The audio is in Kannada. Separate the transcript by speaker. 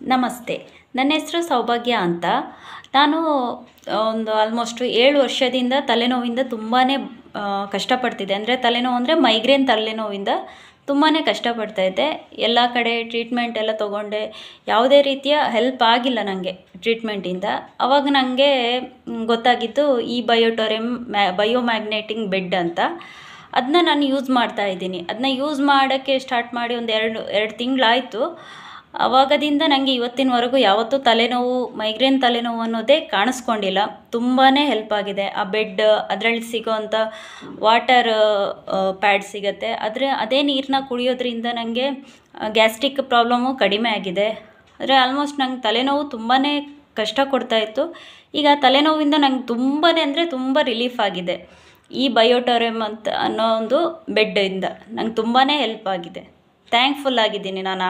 Speaker 1: ನಮಸ್ತೆ. ನನ್ನ ಹೆಸರು ಸೌಭಾಗ್ಯ ಅಂತ. ನಾನು ಒಂದು ಆಲ್ಮೋಸ್ಟ್ 7 ವರ್ಷದಿಂದ ತಲೆನೋವಿಂದ ತುಂಬಾ ಕಷ್ಟಪಡ್ತಿದ್ದೆ. ಅಂದರೆ ತಲೆನೋವು ಅಂದರೆ ಮೈಗ್ರೇನ್ ತಲೆನೋವಿಂದ ತುಂಬಾ ಕಷ್ಟಪಡ್ತಾ ಇದ್ದೆ. ಎಲ್ಲ ಕಡೆ ಟ್ರೀಟ್ಮೆಂಟ್ ಎಲ್ಲ ತೊಗೊಂಡೆ. ಯಾವುದೇ ರೀತಿಯ ಹೆಲ್ಪ್ ಆಗಿಲ್ಲ ನನಗೆ ಟ್ರೀಟ್ಮೆಂಟಿಂದ. ಆವಾಗ ನನಗೆ ಗೊತ್ತಾಗಿದ್ದು ಈ ಬಯೋಮ್ಯಾಗ್ನೆಟಿಕ್ ಬೆಡ್ ಅಂತ. ಅದನ್ನ ನಾನು ಯೂಸ್ ಮಾಡ್ತಾ ಇದ್ದೀನಿ. ಅದನ್ನ ಯೂಸ್ ಮಾಡೋಕ್ಕೆ ಸ್ಟಾರ್ಟ್ ಮಾಡಿ ಒಂದು ಎರಡು ತಿಂಗಳಾಯಿತು. ಆವಾಗದಿಂದ ನನಗೆ ಇವತ್ತಿನವರೆಗೂ ಯಾವತ್ತೂ ತಲೆನೋವು, ಮೈಗ್ರೇನ್ ತಲೆನೋವು ಅನ್ನೋದೇ ಕಾಣಿಸ್ಕೊಂಡಿಲ್ಲ. ತುಂಬಾ ಹೆಲ್ಪ್ ಆಗಿದೆ. ಆ ಬೆಡ್, ಅದರಲ್ಲಿ ಸಿಗೋವಂಥ ವಾಟರ್ ಪ್ಯಾಡ್ ಸಿಗುತ್ತೆ. ಅದೇ ನೀರನ್ನ ಕುಡಿಯೋದ್ರಿಂದ ನನಗೆ ಗ್ಯಾಸ್ಟ್ರಿಕ್ ಪ್ರಾಬ್ಲಮ್ಮು ಕಡಿಮೆ ಆಗಿದೆ. ಆದರೆ ಆಲ್ಮೋಸ್ಟ್ ನಂಗೆ ತಲೆನೋವು ತುಂಬಾ ಕಷ್ಟ ಕೊಡ್ತಾಯಿತ್ತು. ಈಗ ತಲೆನೋವಿಂದ ನಂಗೆ ತುಂಬಾ ಅಂದರೆ ತುಂಬ ರಿಲೀಫ್ ಆಗಿದೆ. ಈ ಬಯೋಟೋರಿಯಮ್ ಅಂತ ಅನ್ನೋ ಒಂದು ಬೆಡ್ಡಿಂದ ನಂಗೆ ತುಂಬಾ ಹೆಲ್ಪ್ ಆಗಿದೆ. ಥ್ಯಾಂಕ್ಫುಲ್ ಆಗಿದ್ದೀನಿ ನಾನು